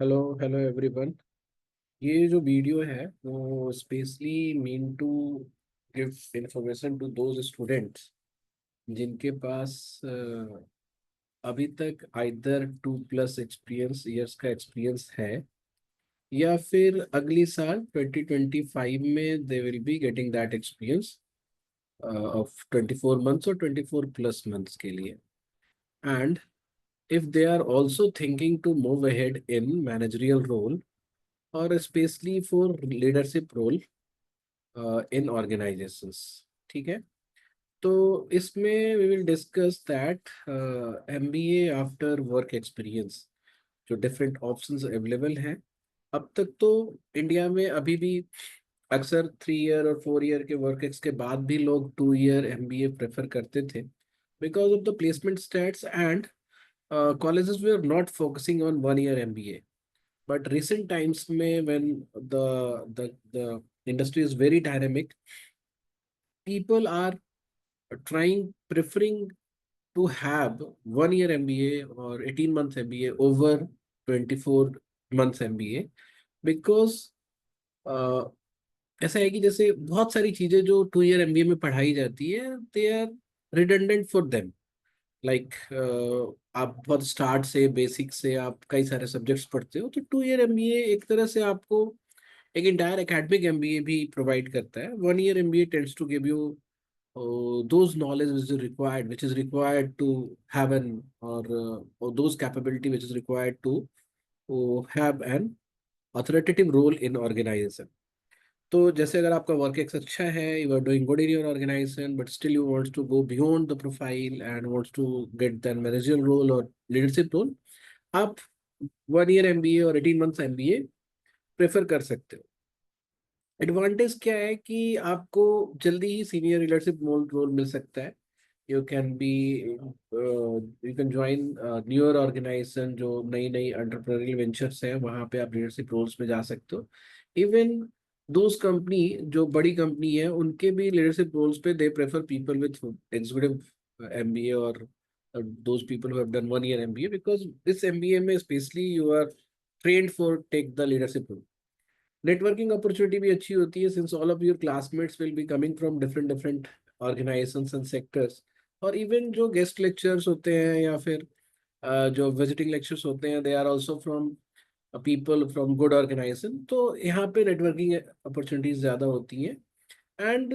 Hello hello everyone. ये जो video है वो specially mean to give information to those students जिनके पास अभी तक आइदर 2+ एक्सपीरियंस ईयर्स का एक्सपीरियंस है या फिर अगली साल 2025 में they will be getting that experience of 24 months और 24+ मंथ्स के लिए। And if they are also thinking to move ahead in managerial role or especially for leadership role in organizations। ठीक है, तो इसमें we will discuss that MBA after work experience जो different options available हैं। अब तक तो इंडिया में अभी भी अक्सर 3 ईयर और 4 ईयर के वर्क एक्स के बाद भी लोग 2 ईयर MBA प्रेफर करते थे because of the placement stats and colleges were not focusing on 1 year MBA. But recent times में when the industry is very dynamic, people are trying preferring to have 1 year MBA or 18 months MBA over 24 months MBA because ऐसा है कि जैसे बहुत सारी चीजें जो 2 year MBA में पढ़ाई जाती है they are redundant for them. Like आप बहुत स्टार्ट से बेसिक से आप कई सारे सब्जेक्ट्स पढ़ते हो तो 2 ईयर MBA एक तरह से आपको एक इंटायर एकेडमिक MBA भी प्रोवाइड करता है। 1 year MBA tends to give you those knowledge which is required to have an or those capability which is required to have an authoritative role in organization। तो जैसे अगर आपका work ex अच्छा है, you are doing good in your organisation but still you wants to go beyond the profile and wants to get that managerial role और leadership role, आप 1 year MBA और 18 months MBA prefer कर सकते हो। Advantage क्या है कि आपको जल्दी ही सीनियर लीडरशिप रोल मिल सकता है। You can be you can join newer organisation जो नई नई एंटरप्रेन्योरियल वेंचर्स हैं, वहाँ पे आप लीडरशिप रोल्स में जा सकते हो। इवन दोज कंपनी जो बड़ी कंपनी है उनके भी लीडरशिप रोल्स पे they prefer people with executive MBA और those people who have done 1 year MBA because this MBA में specially you are trained for take the leadership role. Networking opportunity भी अच्छी होती है since all of your classmates will be coming from different different organisations and sectors. और even जो guest lectures होते हैं या फिर जो विजिटिंग लेक्चर्स होते हैं they are also from people from good organisation. तो यहाँ पे नेटवर्किंग अपॉर्चुनिटीज ज़्यादा होती हैं एंड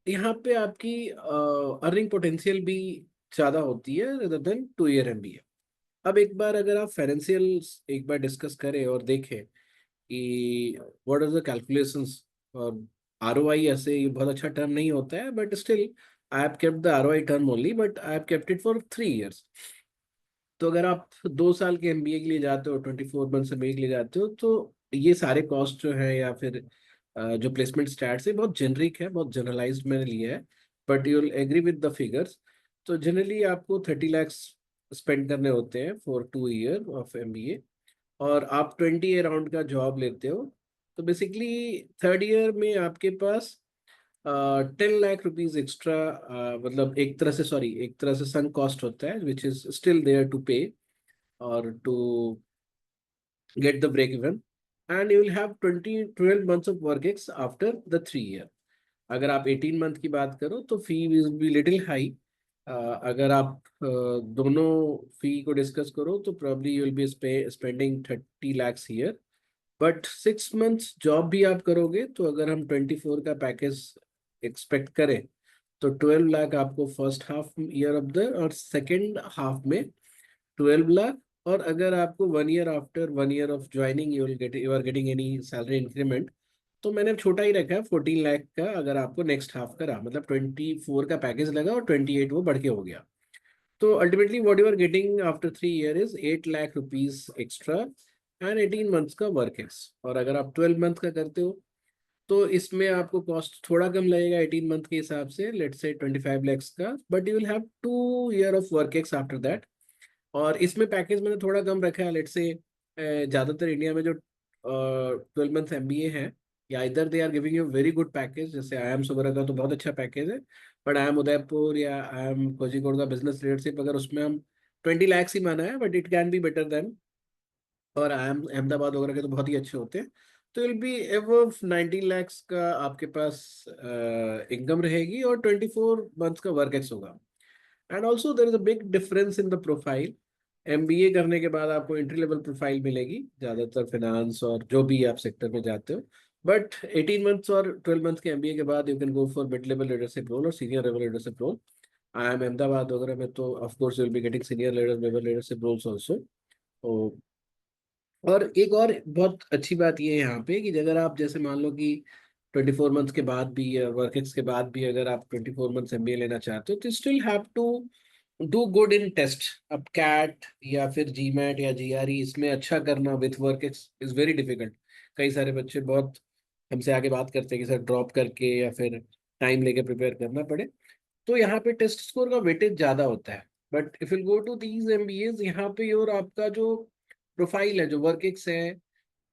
यहाँ पे आपकी अर्निंग पोटेंशियल भी ज़्यादा होती है रेदर देन 2 ईयर MBA। अब एक बार अगर आप फाइनेंशियल एक बार डिस्कस करें और देखें कि व्हाट आर द कैलकुलेशंस और ROI, ऐसे ये बहुत अच्छा टर्म नहीं होता है but still I have kept the ROI term only but I have kept it for 3 years. तो अगर आप 2 साल के MBA के लिए जाते हो, 24 मंथ MBA के लिए जाते हो, तो ये सारे कॉस्ट जो है या फिर जो प्लेसमेंट स्टैट्स है बहुत जेनरिक है, बहुत जनरलाइज्ड मैंने लिया है but you will agree with the figures. तो जनरली आपको 30 lakhs स्पेंड करने होते हैं फॉर 2 ईयर ऑफ MBA और आप 20 अराउंड का जॉब लेते हो। तो बेसिकली थर्ड ईयर में आपके पास 10 लाख रुपीज एक्स्ट्रा, मतलब एक तरह से सॉरी एक तरह से सम कॉस्ट होता है which is still there to pay और to get the break even and you will have 12 months of work ex after the 3 year. अगर आप 18 मंथ की बात करो तो fee will be little high. अगर आप दोनों फी को डिस्कस करो तो probably you will be spending 30 lakhs year. But 6 months job भी आप करोगे तो अगर हम 24 का पैकेज एक्सपेक्ट करें तो 12 लाख आपको first half year of the और सेकेंड हाफ में 12 लाख। और अगर आपको 1 year after 1 year of joining you are getting any salary increment तो मैंने छोटा ही रखा है 14 लाख का। अगर आपको नेक्स्ट हाफ का रहा मतलब 24 का पैकेज लगा और 28 वो बढ़ के हो गया, तो ultimately what you are getting after 3 year is 8 lakh rupees extra and 18 months का वर्क एक्स। और अगर आप 12 मंथ का करते हो तो इसमें आपको कॉस्ट थोड़ा कम लगेगा 18 मंथ के हिसाब से, लेट्स से 25 lakhs का, but you will have 2 year of work ex after that. और इसमें पैकेज मैंने थोड़ा कम रखा है, लेट्स से ज़्यादातर इंडिया में जो 12 मंथ MBA है या इधर they are giving you very good package. जैसे IIM वगैरह का तो बहुत अच्छा पैकेज है बट IIM उदयपुर या IIM कोझिकोड का बिजनेस लीडरशिप अगर उसमें हम 20 lakhs ही माना है but it can be better than और अहमदाबाद वगैरह के तो बहुत ही अच्छे होते हैं। तो विल बी एव 19 lakhs का आपके पास इनकम रहेगी, और 24 months का वर्क एक्स होगा। And also there is a big difference in the profile. MBA करने के बाद आपको एंट्री लेवल प्रोफाइल मिलेगी, ज़्यादातर फिनांस और जो भी आप सेक्टर में जाते हो। बट 18 months और 12 months के एमबीए के बाद you can go for mid level leadership role और senior level leadership role. IIM Ahmedabad वगैरह में तो of course you will be getting senior level leadership roles also. और एक और बहुत अच्छी बात ये है यहाँ पे कि अगर आप जैसे मान लो कि 24 months के बाद भी या वर्क एक्स के बाद भी अगर आप 24 months एमबीए लेना चाहते हो, तो still have to do good in test. अब कैट या फिर जीमैट या जीआरई इसमें अच्छा करना with work ex is very difficult. कई सारे बच्चे बहुत हमसे आगे बात करते हैं कि सर ड्रॉप करके या फिर टाइम लेके प्रिपेयर करना पड़े। तो यहाँ पे टेस्ट स्कोर का वेटेज ज्यादा होता है। But if you go to these MBAs, यहाँ पे और आपका जो प्रोफाइल है, जो वर्क एक्स है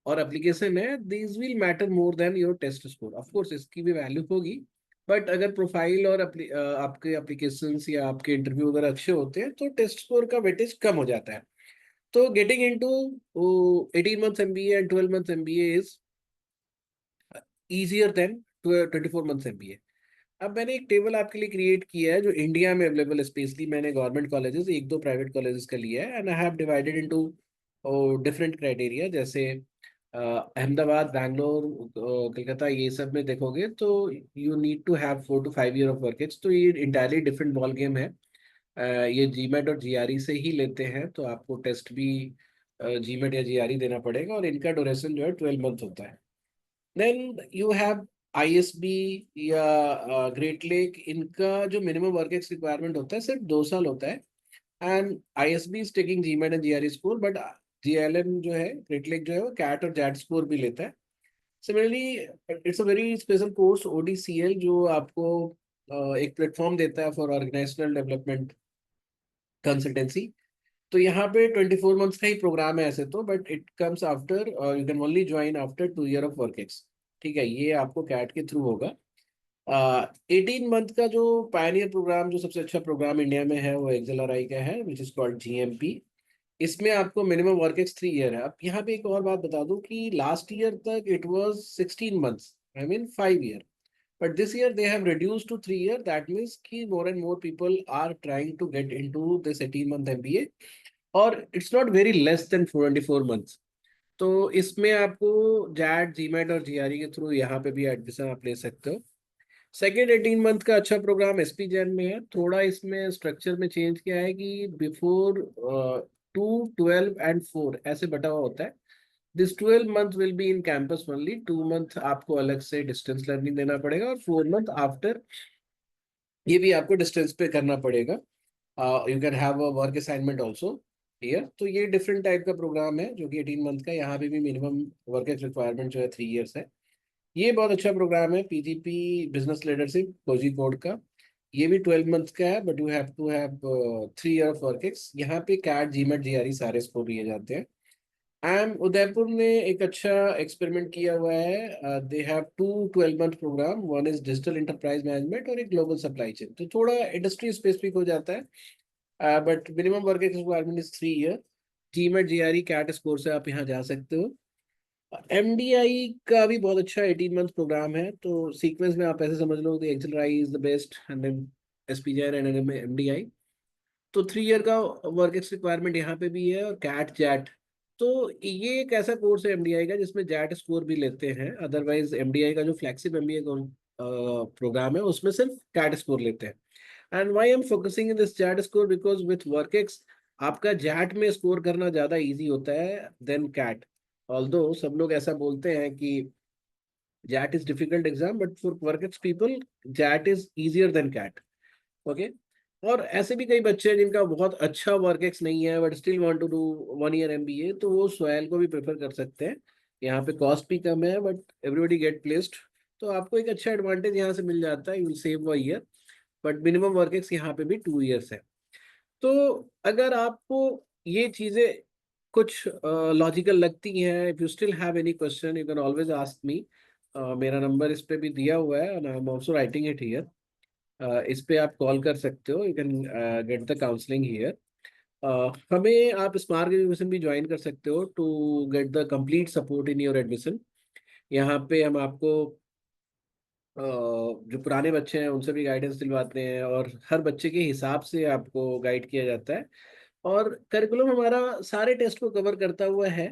और एप्लीकेशन है, these will matter more than your test score. Of course इसकी भी वैल्यू होगी, बट अगर प्रोफाइल और आपके एप्लीकेशंस या आपके इंटरव्यू वगैरह अच्छे होते हैं तो टेस्ट स्कोर का वेटेज कम हो जाता है। तो getting into 18 months MBA and 12 months MBA is easier than 24 months MBA. अब मैंने एक टेबल आपके लिए क्रिएट किया है जो इंडिया में अवेलेबल है। स्पेशली मैंने गवर्नमेंट कॉलेजेस, एक दो प्राइवेट कॉलेजेस का लिया है, and I have divided into different criteria. जैसे अहमदाबाद, बैंगलोर, कलकत्ता, ये सब में देखोगे तो you need to have 4 to 5 year of work ex. तो ये इंटायरली डिफरेंट बॉल गेम है। ये जीमेट और जीआरई से ही लेते हैं, तो आपको टेस्ट भी जीमेट या जीआरई देना पड़ेगा, और इनका ड्यूरेशन जो है 12 months होता है। देन यू हैव आईएसबी या ग्रेट लेक, इनका जो मिनिमम वर्क एक्स रिक्वायरमेंट होता है सिर्फ 2 साल होता है। And ISB is taking GMAT and GRE score, but GLM जो है, ग्रेट लेक जो है, वो कैट और जैट स्कोर भी लेता है। Similarly it's a very special course ODCL, जो आपको एक प्लेटफॉर्म देता है फॉर ऑर्गेनाइजेशनल डेवलपमेंट कंसल्टेंसी। तो यहाँ पे 24 months का ही प्रोग्राम है ऐसे तो, but it comes after, you can only join after 2 year of work x. ठीक है, ये आपको कैट के थ्रू होगा। 18 month का जो पायनियर प्रोग्राम, जो सबसे अच्छा प्रोग्राम इंडिया में है, वो एक्सेलआरआई का है, विच इज कॉल्ड जीएमपी। इसमें आपको मिनिमम वर्क एक्स 3 year है। अब यहाँ पे एक और बात बता दूं कि लास्ट ईयर तक it was 16 months, I mean 5 year। But this year they have reduced to 3 year. That means कि more and more people are trying to get into this 18 month MBA, और it's not very less than 24 months। तो इसमें आपको jet, GMAT और GRE के through यहाँ पे भी एडमिशन आप ले सकते हो। सेकेंड 18 मंथ का अच्छा प्रोग्राम एसपी जैन में है। थोड़ा इसमें स्ट्रक्चर में चेंज किया है कि बिफोर 2, 12 एंड 4 ऐसे बटा हुआ होता है। This 12 month will be in campus only, 2 month आपको अलग से डिस्टेंस लर्निंग देना पड़ेगा, और 4 month आफ्टर ये भी आपको डिस्टेंस पे करना पड़ेगा। You can have a work assignment also here. तो ये डिफरेंट टाइप का प्रोग्राम है जो कि 18 मंथ का। यहाँ पे भी मिनिमम वर्क रिक्वायरमेंट जो है 3 years है। ये बहुत अच्छा प्रोग्राम है पीजीपी बिजनेस लीडरशिप कोझिकोड का। ये भी 12 मंथ का है, but you have to have 3 year of work ex. यहाँ पे कैट, जीमेट, जीआरई सारे स्कोर लिए जाते हैं। उदयपुर ने एक अच्छा एक्सपेरिमेंट किया हुआ है। They have 2 12 month programme, one is digital enterprise management और एक ग्लोबल सप्लाई चेन। तो थोड़ा इंडस्ट्री स्पेसिफिक हो जाता है, but minimum work requirement is 3 year। GMAT, GRE, CAT score से आप यहाँ जा सकते हो। एमडीआई का भी बहुत अच्छा 18 मंथ प्रोग्राम है। तो सीक्वेंस में आप ऐसे समझ लो कि XLRI is the best, and then SPJR and MDI. तो 3 year का वर्क एक्स रिक्वायरमेंट यहाँ पे भी है, और कैट, जैट। तो ये एक ऐसा कोर्स है एमडीआई का जिसमें जैट स्कोर भी लेते हैं। अदरवाइज एमडीआई का जो फ्लैगशिप एमबीए प्रोग्राम है उसमें सिर्फ कैट स्कोर लेते हैं। And why am focusing in this XAT score, because with work ex आपका जैट में स्कोर करना ज़्यादा ईजी होता है देन कैट। ऑल्दो सब लोग ऐसा बोलते हैं कि XAT is difficult exam, but for work ex people XAT is easier than CAT. Okay. और ऐसे भी कई बच्चे हैं जिनका बहुत अच्छा वर्क एक्स नहीं है but still want to do 1 year MBA, तो वो सोहेल को भी प्रेफर कर सकते हैं। यहाँ पे कॉस्ट भी कम है, बट एवरीबडी गेट प्लेस्ड। तो आपको एक अच्छा एडवांटेज यहाँ से मिल जाता है, you will save a year. But minimum work ex यहाँ पे भी 2 years है। तो अगर आपको ये चीजें कुछ लॉजिकल लगती हैं, if you still have any question you can always ask me. मेरा नंबर इस पे भी दिया हुआ है, and I am also writing it here. इस पे आप कॉल कर सकते हो, you can get the counselling here. हमें आप स्मार्ट एजुकेशन भी ज्वाइन कर सकते हो to get the complete support in your admission. यहाँ पे हम आपको जो पुराने बच्चे हैं उनसे भी गाइडेंस दिलवाते हैं, और हर बच्चे के हिसाब से आपको गाइड किया जाता है। और करिकुलम हमारा सारे टेस्ट को कवर करता हुआ है।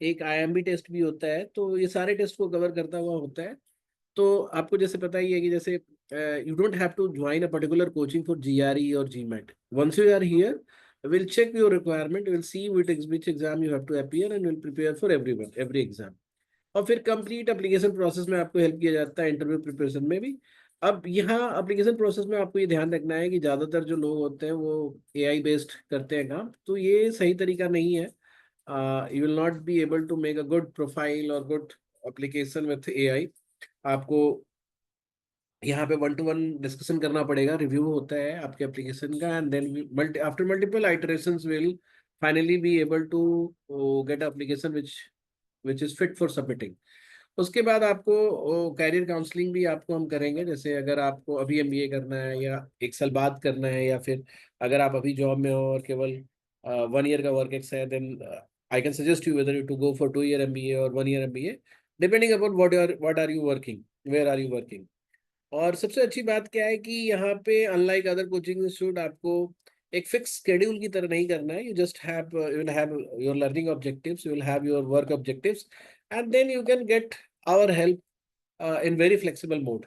एक आईएमबी टेस्ट भी होता है, तो ये सारे टेस्ट को कवर करता हुआ होता है। तो आपको जैसे पता ही है कि जैसे you don't have to join a particular coaching for GRE और GMAT. Once you are here, will check your requirement, will see which exam you have to appear, and will prepare for every exam. और फिर complete application process में आपको help किया जाता है, interview preparation में भी। अब यहाँ एप्लीकेशन प्रोसेस में आपको ये ध्यान रखना है कि ज़्यादातर जो लोग होते हैं वो एआई बेस्ड करते हैं काम, तो ये सही तरीका नहीं है। You will not be able to make a good profile और गुड एप्लीकेशन विथ एआई। आपको यहाँ पे 1-to-1 डिस्कशन करना पड़ेगा, रिव्यू होता है आपके एप्लीकेशन का, and then after multiple iterations will finally be able to get application which is fit for submitting. उसके बाद आपको कैरियर काउंसलिंग भी आपको हम करेंगे। जैसे अगर आपको अभी एमबीए करना है या 1 साल बाद करना है, या फिर अगर आप अभी जॉब में हो और केवल 1 ईयर का वर्क एक्स है, then I can suggest you whether you to go for 2 year MBA और 1 year MBA, depending upon what are you working, where are you working. और सबसे अच्छी बात क्या है कि यहाँ पे अनलाइक अदर कोचिंग इंस्टीट्यूट आपको एक फिक्स शेड्यूल की तरह नहीं करना है। You will have your learning objectives, you will have your work objectives, and then you can get our help in very flexible mode.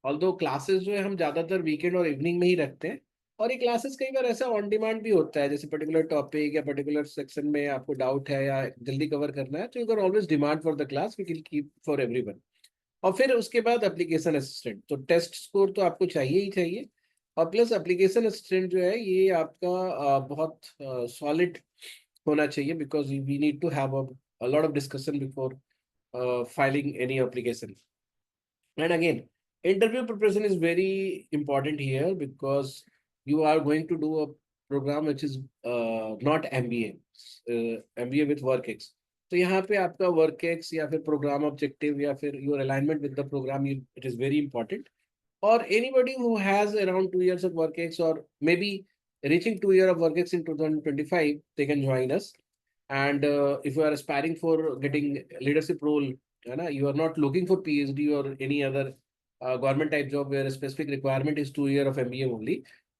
Although classes जो है हम ज़्यादातर वीकेंड और इवनिंग में ही रखते हैं, और ये क्लासेस कई बार ऐसा ऑन डिमांड भी होता है, जैसे पर्टिकुलर टॉपिक या पर्टिकुलर सेक्शन में आपको डाउट है या जल्दी कवर करना है, तो you can always demand for the class, we can keep for everyone. और फिर उसके बाद एप्लीकेशन असिस्टेंट, तो टेस्ट स्कोर तो आपको चाहिए ही चाहिए, और प्लस एप्लीकेशन असिस्टेंट जो है ये आपका बहुत सॉलिड होना चाहिए, because we need to have a lot of discussion before filing any application. And again, interview preparation is very important here, because you are going to do a program which is not MBA, MBA with WorkX. तो यहाँ पे आपका WorkX या फिर programme objective या फिर your alignment with the programme, it is very important. Or anybody who has around 2 years of WorkX, or maybe reaching 2 year of WorkX in 2025, they can join us. And if you are aspiring for getting leadership role, you are not looking for PhD or any other government type job where a specific requirement is 2 year of MBA only.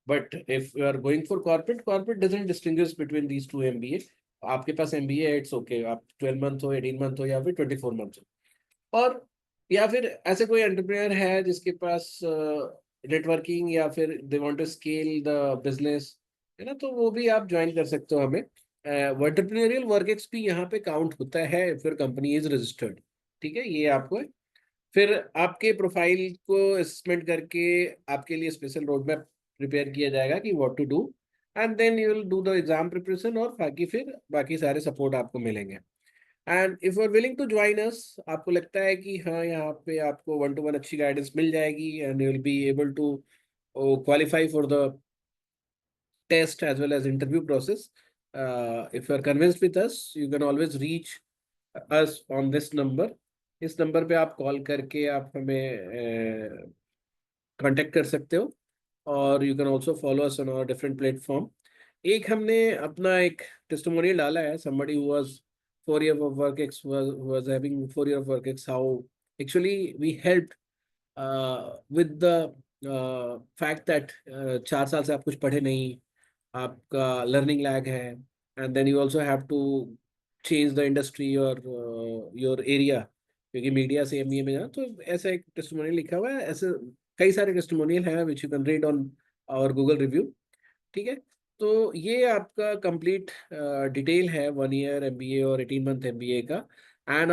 But if you are going for corporate doesn't distinguish between these two MBA. आपके पास MBA है, it's okay, आप 12 month हो, 18 month हो, या फिर 24 month हो। और या फिर ऐसे कोई एंटरप्रेन्योर है जिसके पास नेटवर्किंग, या फिर they want to scale the business, है ना, तो वो भी आप ज्वाइन कर सकते हो हमें। एंटरप्रेन्योरियल वर्क एक्स भी यहाँ पे काउंट होता है, फिर कंपनी इज रजिस्टर्ड। ठीक है, ये आपको है। फिर आपके प्रोफाइल को असेसमेंट करके आपके लिए स्पेशल रोड मैप प्रिपेयर किया जाएगा कि what to do, and then you will do the exam preparation, और बाकी फिर बाकी सारे सपोर्ट आपको मिलेंगे। And if you are willing to join us, आपको लगता है कि हाँ यहाँ पे आपको 1-to-1 अच्छी गाइडेंस मिल जाएगी, and you will be able to qualify for the test as well as interview process, if you are convinced with us, you can always reach us on this number. इस number पे आप call करके आप हमें contact कर सकते हो, और you can also follow us on our different platform. एक हमने अपना एक टेस्टिमोनियल डाला है, somebody who was 4 year of work ex was having 4 year of work ex, how actually we helped with the fact that 4 साल से आप कुछ पढ़े नहीं, आपका लर्निंग लैग है, and then you also have to change the industry और your area, क्योंकि मीडिया से एमबीए में जाना, तो ऐसा एक टेस्टिमोनियल लिखा हुआ है। ऐसे कई सारे टेस्टिमोनियल हैं which you can read on our Google review. ठीक है, तो ये आपका कंप्लीट डिटेल है 1 ईयर एमबीए और 18 मंथ एमबीए का। And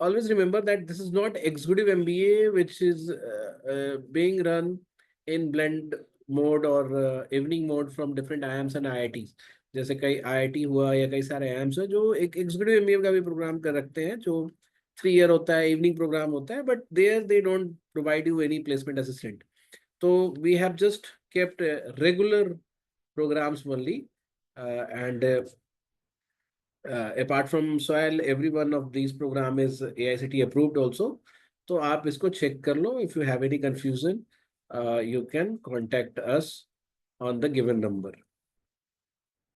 always remember that this is not executive MBA which is being run in blend mode और evening mode from different IIMs and IITs. जैसे कई आईआईटी हुआ या कई सारे आईएम्स है जो एक एग्जीक्यूटिव एमबीए का भी प्रोग्राम कर रखते हैं, जो 3 ईयर होता है, इवनिंग प्रोग्राम होता है, but there they don't provide you any placement assistant. तो we have just kept regular programs only, and apart from SOIL, every one of these program is AICT approved also. तो आप इसको check कर लो। If you have any confusion, you can contact us on the given number.